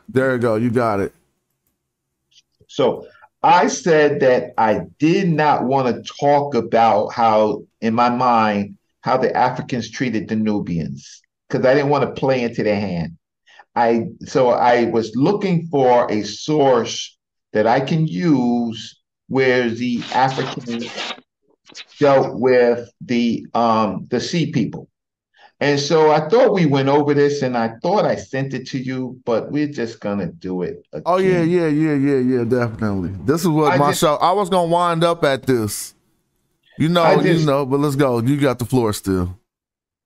There you go. You got it. So I said that I did not want to talk about how, in my mind, how the Africans treated the Nubians because I didn't want to play into their hand. I was looking for a source that I can use where the Africans dealt with the sea people. And so I thought we went over this and I thought I sent it to you, but we're just gonna do it Oh yeah, again. yeah, yeah, yeah, yeah. Definitely. This is what I my just show. I was gonna wind up at this. I You just know. But let's go. You got the floor still.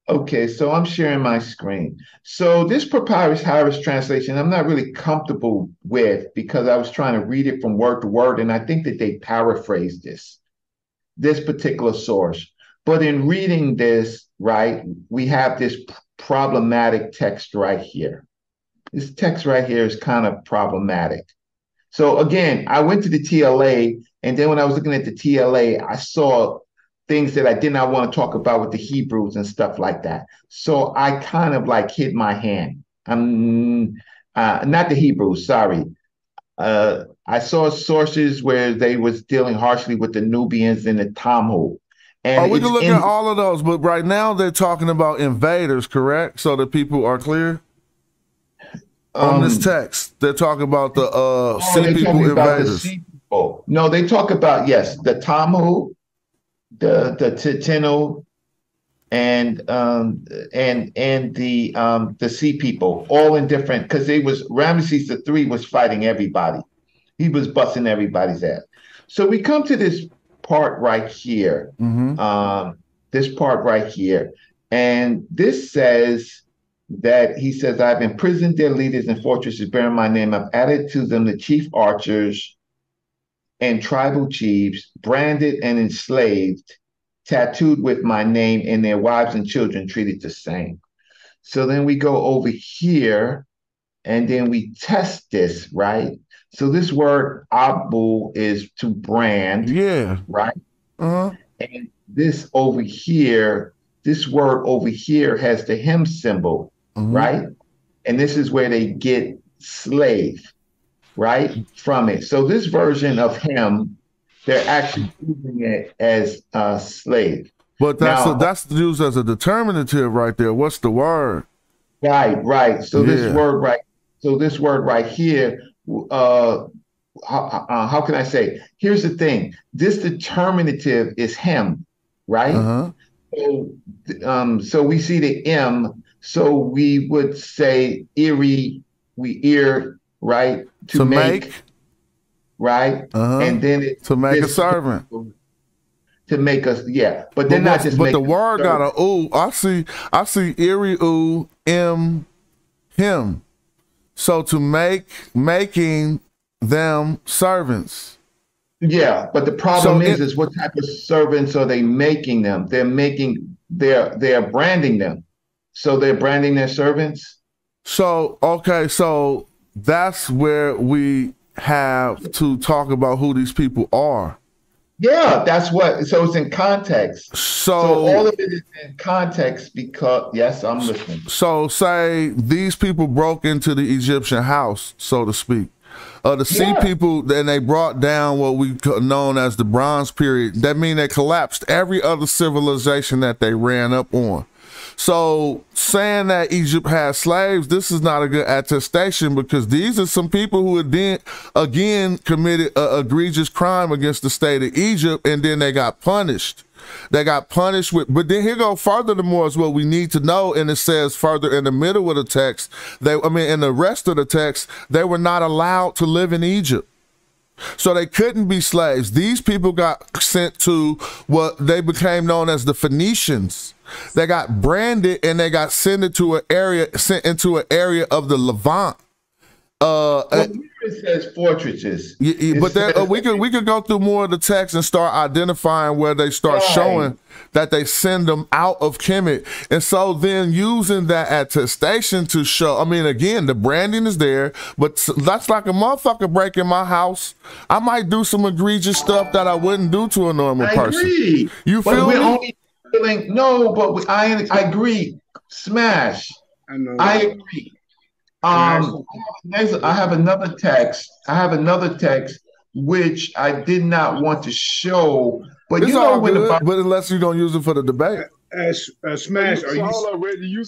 Okay, so I'm sharing my screen. So this Papyrus Harris translation, I'm not really comfortable with because I was trying to read it from word to word, and I think that they paraphrased this particular source. But in reading this, right, we have this problematic text right here. This text right here is kind of problematic. So again, I went to the TLA, and then when I was looking at the TLA, I saw things that I did not want to talk about with the Hebrews and stuff like that. So I kind of like hid my hand. I'm not the Hebrews, sorry. I saw sources where they was dealing harshly with the Nubians and the Tamil, and Oh, we can it's look at in all of those, but right now they're talking about invaders, correct? So that people are clear on this um. text. They're talking about the Oh, sea they're people talking about the invaders. sea people. No, they talk about yes, the Tamil, the Titino, and the sea people, all in different because they was Ramesses the three was fighting everybody. He was busting everybody's ass. So we come to this part right here. Mm-hmm. Um, this part right here. And this says that he says, I've imprisoned their leaders in fortresses bearing my name. I've added to them the chief archers and tribal chiefs, branded and enslaved, tattooed with my name, and their wives and children treated the same. So then we go over here and then we test this, right? So this word abu is to brand, Yeah. right? Uh-huh. And this over here, this word over here has the him symbol, Mm-hmm. right? And this is where they get slave, right? From it. So this version of him, they're actually using it as a slave. But Now, that's used as a determinative right there. What's the word? right, right. Yeah. So this word right here, uh, how can I say? Here's the thing. This determinative is him, right? Uh-huh. So, so we see the M. So we would say eerie, we ear, right? To To make, make, right? uh-huh. And then it To make a this servant. to make us, yeah. But they're not just But the making us word got serve. a ooh. I see eerie ooh m him. So to making them servants. Yeah, but the So problem it is what type of servants are they making them? They're branding them. So they're branding their servants. so okay, so that's where we have to talk about who these people are. Yeah, that's what. So it's in context. So all So of it is in context because yes, I'm listening. so say these people broke into the Egyptian house, so to speak. The sea Yeah. people, then they brought down what we known as the Bronze Period. That means they collapsed every other civilization that they ran up on. So saying that Egypt has slaves, this is not a good attestation because these are some people who had then again committed an egregious crime against the state of Egypt, and then they got punished. They got punished with, but then here go furthermore is what we need to know, and it says further in the middle of the text, in the rest of the text, they were not allowed to live in Egypt. So they couldn't be slaves. These people got sent to what they became known as the Phoenicians. They got branded and they got sent into an area of the Levant. Well, here it says fortresses. It But says we could go through more of the text and start identifying where they start right. showing that they send them out of Kemet, and so then using that attestation to show. I mean, again, the branding is there, but that's like a motherfucker breaking my house. I might do some egregious stuff that I wouldn't do to a normal I person. agree, You but feel we're me? only feeling no. But I agree. Smash. I know I that. agree. Can I ask Um, you? I have another text. I have another text which I did not want to show, but It's you know all when the good, Bible, but unless you don't use it for the debate. So Smash, so hold on, Reggie.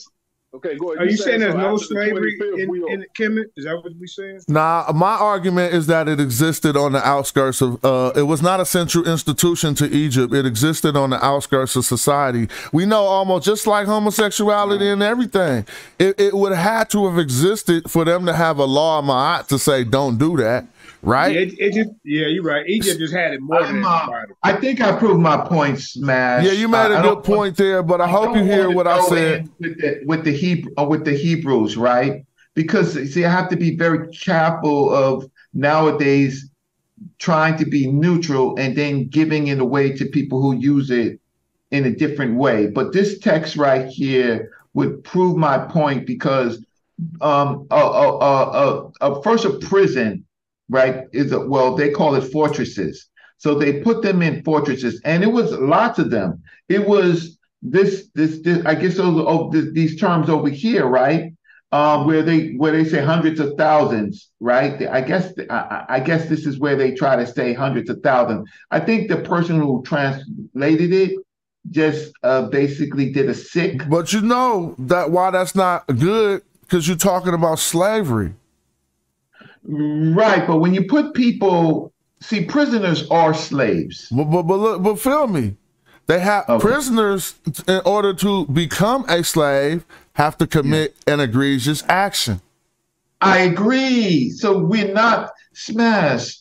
Okay, go ahead. are you you saying saying so there's no after the slavery 25th, we'll. in Kemet? Is that what we saying? Nah, my argument is that it existed on the outskirts of. It was not a central institution to Egypt. It existed on the outskirts of society. We know almost just like homosexuality and everything. It would have had to have existed for them to have a law of Ma'at to say don't do that, Yeah, right? it just yeah, you're right. Egypt just had it more than everybody. I think I proved my point, Yeah, Smash. you made a I don't good point there, but I I hope you don't hear want to what I go said. in with the Hebrews, right? Because see, I have to be very careful of nowadays trying to be neutral and then giving it away to people who use it in a different way. But this text right here would prove my point because first a prison, right, is a, well, they call it fortresses. So they put them in fortresses, and it was lots of them. It was this I guess these terms over here, right? Where they say hundreds of thousands, right? I guess this is where they try to say hundreds of thousands. I think the person who translated it just basically did a sick. But you know that why that's not good because you're talking about slavery. Right, but when you put people, see, prisoners are slaves. But feel me, they have Okay. prisoners in order to become a slave have to commit an egregious action. I agree. So we're not smash.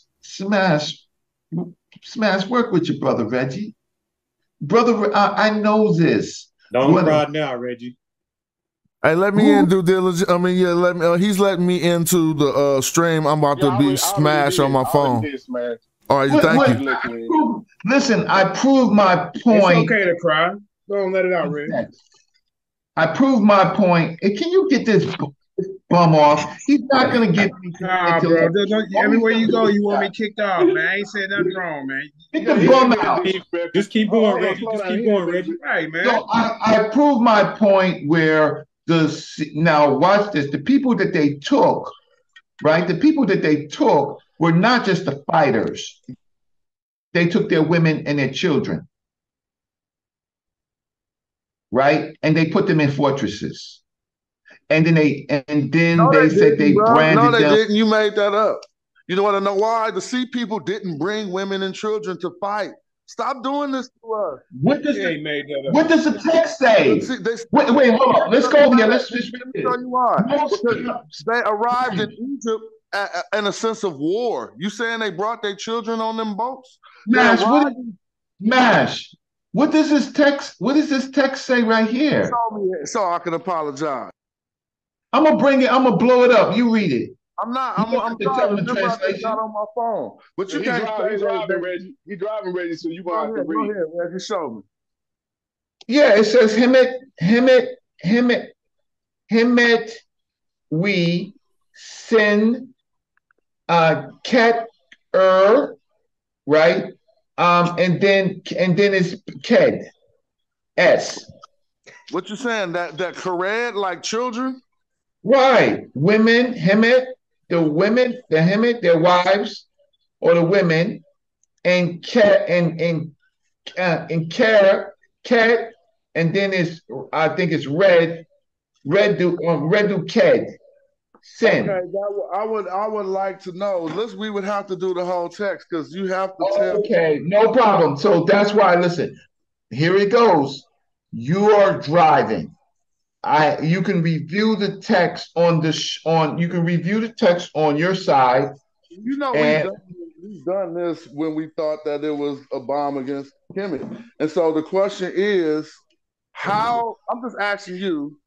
Work with your brother Reggie. Brother, I know this. Don't What? cry now, Reggie. Hey, let me Who? in due diligence. I mean, yeah, let me. He's letting me into the stream. I'm about Yeah, to be I already smashed on did. my I already phone. did, Smash. All right, What? thank What? you. Listen, I proved my It's point. okay to cry. Go and let it out, Red. I proved my point. Hey, can you get this bum off? He's not gonna get me Nah, to bro. let. Everywhere you go, you want me kicked off, man. I ain't said nothing wrong, man. Get Yeah, the he bum ain't been out. disrespectful. Just keep Hold going, on, Reggie. slow Just down. keep He ain't going, been. Reggie. Right, man. So I proved my point where now watch this. The people that they took, right? The people that they took were not just the fighters. They took their women and their children, right? And they put them in fortresses. And then No, they they said didn't, they bro. No, branded they them. didn't. You made that up. You don't want to know why? The sea people didn't bring women and children to fight. Stop doing this to us. What does He ain't made that up. what does the text say? See, Wait, hold on. Let's go over here. Let's Let just read me this. show you why. Most Because they arrived in Egypt in a sense of war. You saying they brought their children on them boats? They Mash, arrived. Mash, what does this text? What does this text say right here? Show me it so I can apologize. I'm gonna bring it. I'm gonna blow it up. You read it. I'm not. You I'm. don't I'm have to tell driving. the Remember, I just got translation. on my phone. But you He can't say driving, that. Reggie. He driving, Reggie. So you gonna Go have to ahead. Go read. ahead, man. Just show me. Yeah, it says Hemet, we sin ket right? And then it's ked s. What you saying? That Kared like children? Right. Women, Hemet, the Hemet, their wives, or the women, and cat and cat, and then it's I think it's red do ked sin. Okay, I would like to know. Listen, we would have to do the whole text because you have to tell. Okay, no problem. So that's why listen. Here it goes. You are driving. You can review the text you can review the text on your side. You know, And we've done this when we thought that it was a bomb against Kemet. And so the question is, how? I'm just asking you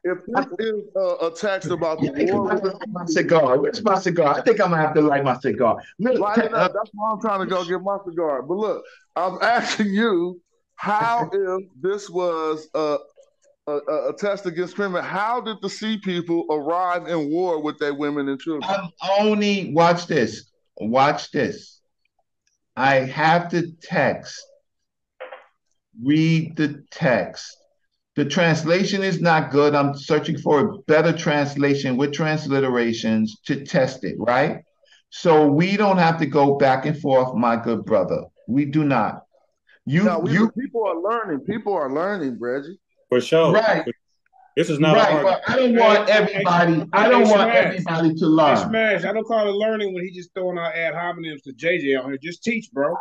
if this is a text about the war. My cigar. Where's my cigar? I think I'm gonna have to light my cigar. Light it up. That's why I'm trying to go get my cigar. But look, I'm asking you, how if this was a test against Kemet, how did the sea people arrive in war with their women and children? I'm only watch this. Watch this. I have the text. Read the text. The translation is not good. I'm searching for a better translation with transliterations to test it, right? So we don't have to go back and forth, my good brother. We do not. No, You people are learning. People are learning, Reggie. For sure. right, This is not an right. argument. But I don't want everybody. I Hey, don't want Smash. everybody to Hey, learn. Smash. I don't call it learning when he just throwing out ad hominems to JJ on here. Just teach, bro.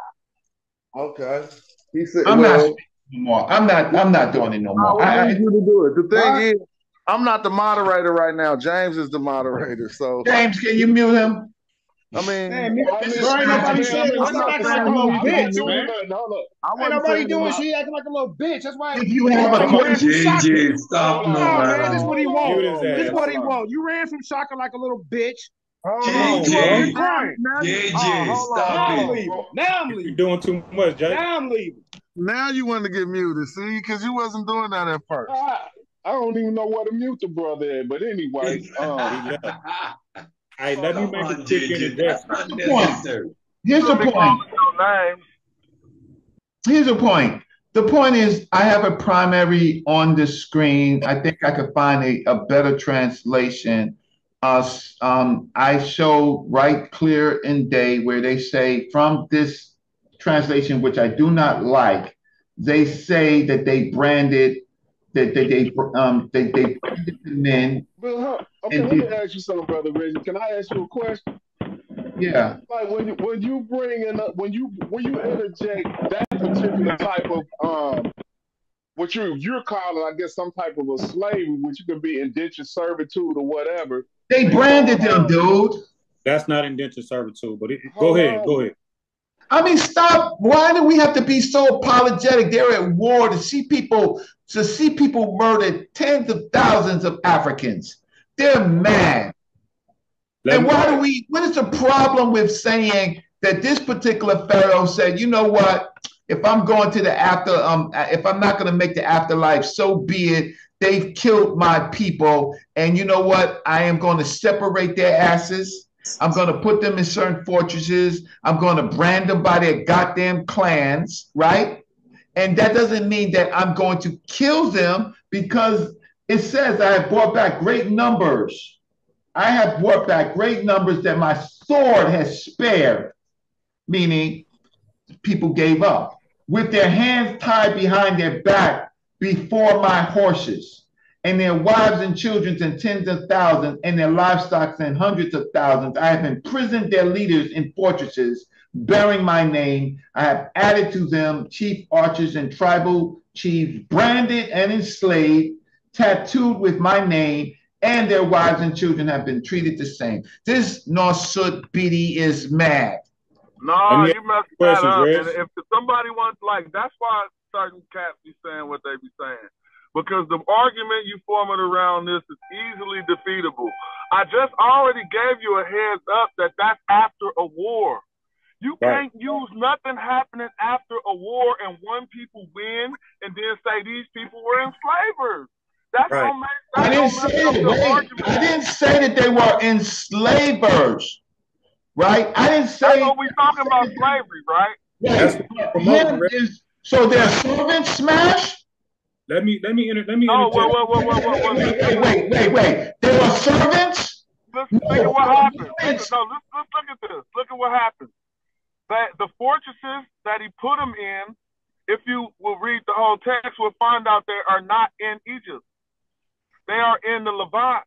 Okay. He said, I'm not well, speaking no more. I'm not doing it no more. I need you to do it. The thing What? is, I'm not the moderator right now. James is the moderator. So, James, can you mute him? I mean, Man, Well, bro, ain't nobody saying I'm stop not acting like a saying you little need to be bitch, muted. man. Hold up. I Ain't wasn't nobody saying doing anything. shit. Acting like a little bitch. That's why If you he have a ran from question, Shaka. JJ, stop no, Nah, man, man. this is what he want. Mute his This is ass. what he want. You ran from Shaka like a little bitch. Hold Now on, you over bro. here JJ, crying. JJ, Hold on, stop Now I'm it. leaving. Now I'm You're leaving. doing too much, Jay. Now I'm leaving. Now you want to get muted, see? Because you wasn't doing that at first. I don't even know what to mute the brother at, but anyway, He left. Hey, let me Come make a on, quick JJ, that's interjection. not here's the point. necessary. Here's the point. Here's the point. The point is, I have a primary on the screen. I think I could find a better translation. I show right clear in day where they say from this translation, which I do not like, they say that they branded they branded the men but okay, and let me ask you something, brother Reggie. Can I ask you a question? yeah, Like when you bring in when you interject that particular type of what you're calling, I guess, some type of a slavery, which you can be indentured servitude or whatever. they branded them, dude. That's not indentured servitude, but go Hold ahead. on. Go ahead. I mean, stop. Why do we have to be so apologetic? They're at war to see people murder tens of thousands of Africans. They're mad. Let And me, what is the problem with saying that this particular Pharaoh said, you know what? If I'm going to the if I'm not going to make the afterlife, so be it. They've killed my people. And you know what? I am going to separate their asses. I'm going to put them in certain fortresses. I'm going to brand them by their goddamn clans, right? And that doesn't mean that I'm going to kill them because it says I have brought back great numbers. I have brought back great numbers that my sword has spared, meaning people gave up, with their hands tied behind their back before my horses, and their wives and children in tens of thousands, and their livestock in hundreds of thousands. I have imprisoned their leaders in fortresses, bearing my name. I have added to them chief archers and tribal chiefs, branded and enslaved, tattooed with my name, and their wives and children have been treated the same. This Nosut Bidi is mad. No, you messed that up. Reg. And if somebody wants, like, that's why certain cats be saying what they be saying. Because the argument you forming around this is easily defeatable. I just already gave you a heads up that that's after a war. You can't use nothing happening after a war and one people win and then say these people were enslavers. That's gonna make I didn't say it. I didn't say that they were enslavers, right? I didn't say. That's what we talking about, slavery, right? Right. So they're servants, Smash. Let me. No, wait. They were servants. Look at what happened. Let's look at this. Look at what happened. That the fortresses that he put them in, if you will read the whole text, we'll find out they are not in Egypt. They are in the Levant.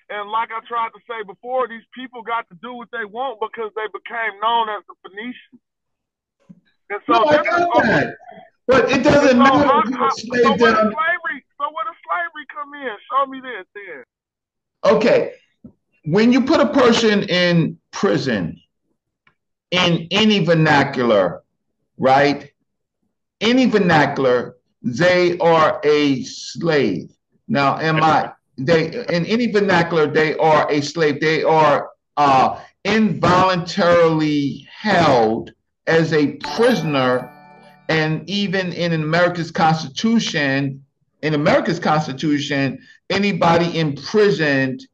And like I tried to say before, these people got to do what they want because they became known as the Phoenicians. And so I got that. But it doesn't matter if you enslaved them. So where does slavery come in? Show me this then. Okay. When you put a person in prison, in any vernacular, right? Any vernacular, they are a slave. Now, in any vernacular, they are a slave. They are involuntarily held as a prisoner. And even in America's Constitution, anybody imprisoned,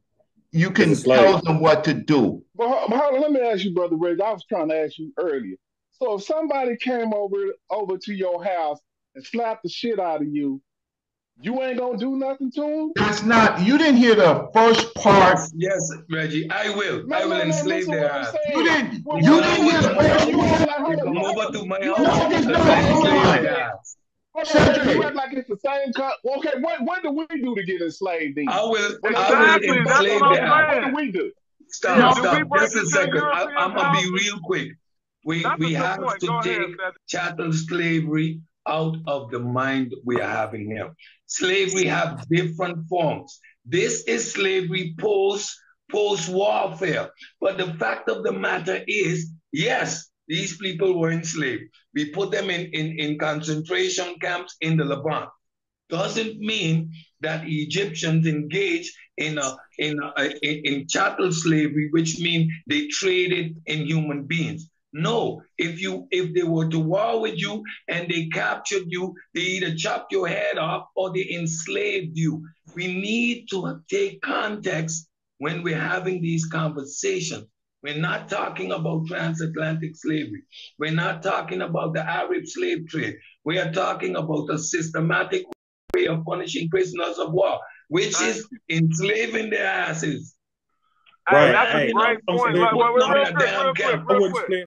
you can tell them what to do. But let me ask you, Brother Reggie. I was trying to ask you earlier. So if somebody came over to your house and slapped the shit out of you, You ain't gonna do nothing to them? That's not, you didn't hear the first part. Yes, Reggie, I will. I will No, enslave listen their what I'm ass. saying. You didn't Well, hear wait, the first you act part. like, They hold on, come you over act, to my you house act like it's and no, I hold enslave on. their ass. Hold on, Cedric. you act like it's the same okay, what do we do to get enslaved then? I will Exactly, that's enslave what their I'm ass. What do saying. we do? Stop, Do we stop. break Just a into second. European I'm gonna be houses? real quick. That's a We good have point. to Go ahead, take Cedric. chattel slavery out of the mind we are having here. Slavery have different forms. This is slavery post warfare. But the fact of the matter is, yes, these people were enslaved. We put them in concentration camps in the Levant. Doesn't mean that Egyptians engaged in chattel slavery, which means they traded in human beings. No, if they were to war with you and they captured you, they either chopped your head off or they enslaved you. We need to take context when we're having these conversations. We're not talking about transatlantic slavery. We're not talking about the Arab slave trade. We are talking about a systematic way of punishing prisoners of war, which is enslaving their asses. Hey, Right. that's a Hey, great I'm point. saying, Like, Put them in a real damn quick, camp. I real wouldn't quick. split.